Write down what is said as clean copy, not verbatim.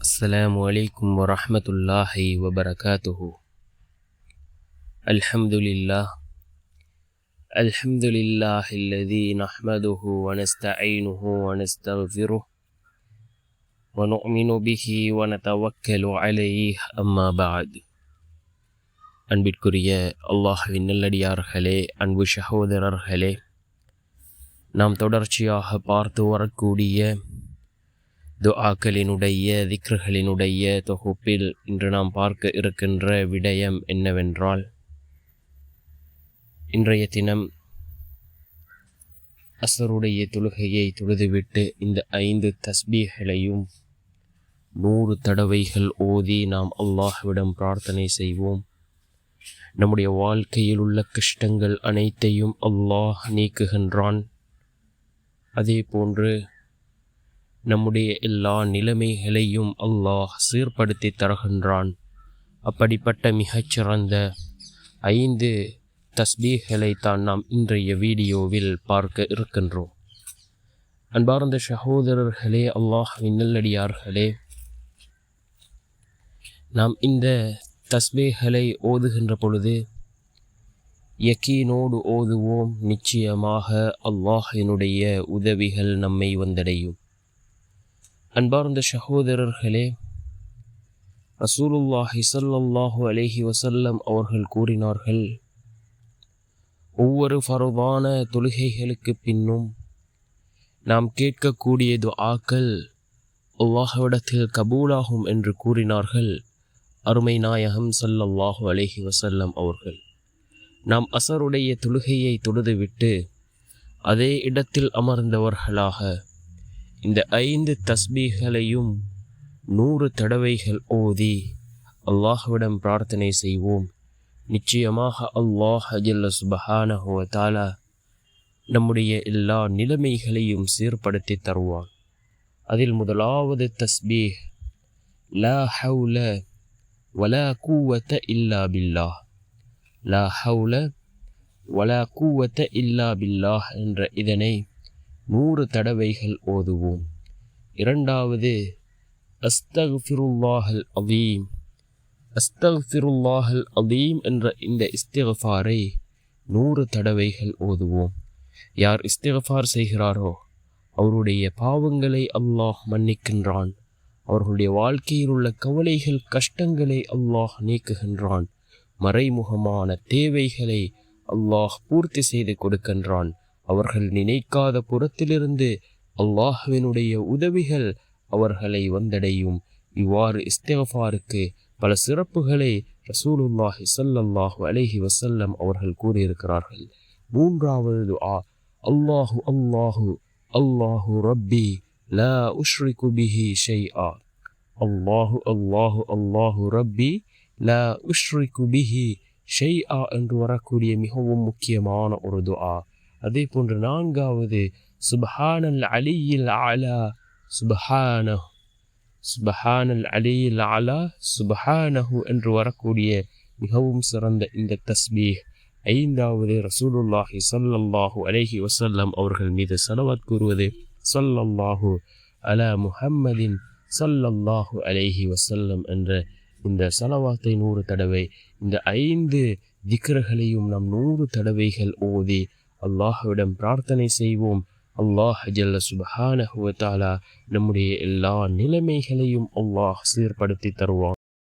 السلام عليكم ورحمة الله وبركاته. الحمد لله الذي نحمده ونستعينه ونستغفره ونؤمن به ونتوكل عليه أما بعد. அன்பிற்குரிய அல்லாஹ்வின் நல்லடியார்களே, அன்பு சகோதரர்களே, நாம் தொடர்ச்சியாக பார்த்து வரக்கூடிய துஆக்களினுடைய திக்ருகளினுடைய தொகுப்பில் இன்று நாம் பார்க்க இருக்கின்ற விடயம் என்னவென்றால், இன்றைய தினம் அஸ்ருடைய தொழுகையை தொழுதுவிட்டு இந்த 5 தஸ்பீஹ்களையும் 100 தடவைகள் ஓதி நாம் அல்லாஹ்விடம் பிரார்த்தனை செய்வோம். நம்முடைய வாழ்க்கையில் உள்ள கஷ்டங்கள் அனைத்தையும் அல்லாஹ் நீக்குகின்றான். அதே போன்று நம்முடைய எல்லா நிலைமைகளையும் அல்லாஹ் சீர்படுத்தி தருகின்றான். அப்படிப்பட்ட மிகச்சிறந்த 5 தஸ்பீஹ்களை தான் நாம் இன்றைய வீடியோவில் பார்க்க இருக்கின்றோம். அன்பார்ந்த சகோதரர்களே, அல்லாஹ்வின் நல்லடியார்களே, நாம் இந்த தஸ்பீஹ்களை ஓதுகின்ற பொழுது யக்கீனோடு ஓதுவோம். நிச்சயமாக அல்லாஹ்வினுடைய உதவிகள் நம்மை வந்தடையும். அன்பார்ந்த சகோதரர்களே, ரசூலுல்லாஹி ஸல்லல்லாஹு அலைஹி வஸல்லம் அவர்கள் கூறினார்கள், ஒவ்வொரு ஃபர்தான தொழுகைகளுக்கு பின்னும் நாம் கேட்கக்கூடிய துஆக்கள் அல்லாஹ்விடத்தில் கபூலாகும் என்று கூறினார்கள் அருமை நாயகம் ஸல்லல்லாஹு அலைஹி வஸல்லம் அவர்கள். நாம் அஸருடைய தொழுகையை தொழுதுவிட்டு அதே இடத்தில் அமர்ந்தவர்களாக இந்த 5 தஸ்பீஹ்களையும் 100 தடவைகள் ஓதி அல்லாஹ்விடம் பிரார்த்தனை செய்வோம். நிச்சயமாக அல்லாஹ் ஜல்ல சுப்ஹானஹு வ தஆலா நம்முடைய எல்லா நிலைமைகளையும் சீர்படுத்தி தருவான். அதில் முதலாவது தஸ்பீஹ் லா ஹவுல வலா குவத இல்லா பில்லாஹ், லா ஹவுல வலா குவத இல்லா பில்லாஹ் என்ற இதனை 100 தடவைகள் ஓதுவோம். இரண்டாவது அஸ்தக்ஃபிருல்லாஹல் அதீம், அஸ்தக்ஃபிருல்லாஹல் அதீம் என்ற இந்த இஸ்திக்ஃபாரை 100 தடவைகள் ஓதுவோம். யார் இஸ்திக்ஃபார் செய்கிறாரோ அவருடைய பாவங்களை அல்லாஹ் மன்னிக்கின்றான். அவர்களுடைய வாழ்க்கையில் உள்ள கவலைகள் கஷ்டங்களை அல்லாஹ் நீக்குகின்றான். மறைமுகமான தேவைகளை அல்லாஹ் பூர்த்தி செய்து கொடுக்கின்றான். அவர்கள் நினைக்காத புறத்திலிருந்து அல்லாஹ்வினுடைய உதவிகள் அவர்களை வந்தடையும். இவ்வாறு இஸ்திக்ஃபாருக்கு பல சிறப்புகளை ரசூலுல்லாஹி ஸல்லல்லாஹு அலைஹி வஸல்லம் அவர்கள் கூறியிருக்கிறார்கள். மூன்றாவது துஆ அல்லாஹு அல்லாஹு அல்லாஹு ரப்பி லா உஷ்ரிகு பிஹி ஷைஆ, அல்லாஹு அல்லாஹு அல்லாஹு ரப்பி லா உஷ்ரிகு பிஹி ஷைஆ என்று வரக்கூடிய மிகவும் முக்கியமான ஒரு துஆ. அதே போன்று நான்காவது சுப்ஹானல் அலியில் அலா சுப்ஹானஹு, சுப்ஹானல் அலியில் அலா சுப்ஹானஹு என்று வரக்கூடிய மிகவும் சிறந்த இந்த தஸ்பீஹ். ஐந்தாவது ரசூலுல்லாஹி ஸல்லல்லாஹு அலைஹி வஸல்லம் அவர்கள் மீது ஸலவாத் கூறுவது ஸல்லல்லாஹு அலா முஹம்மதின் ஸல்லல்லாஹு அலைஹி வஸல்லம் என்ற இந்த ஸலவாத்தை 100 தடவை, இந்த 5 திக்ருகளையும் நாம் 100 தடவைகள் ஓதி அல்லாஹ்விடம் பிரார்த்தனை செய்வோம். அல்லாஹ் ஜல்ல சுப்ஹானஹு வ தஆலா நம்முடைய எல்லா நிலைமைகளையும் அல்லாஹ் சீர்படுத்தி தருவான்.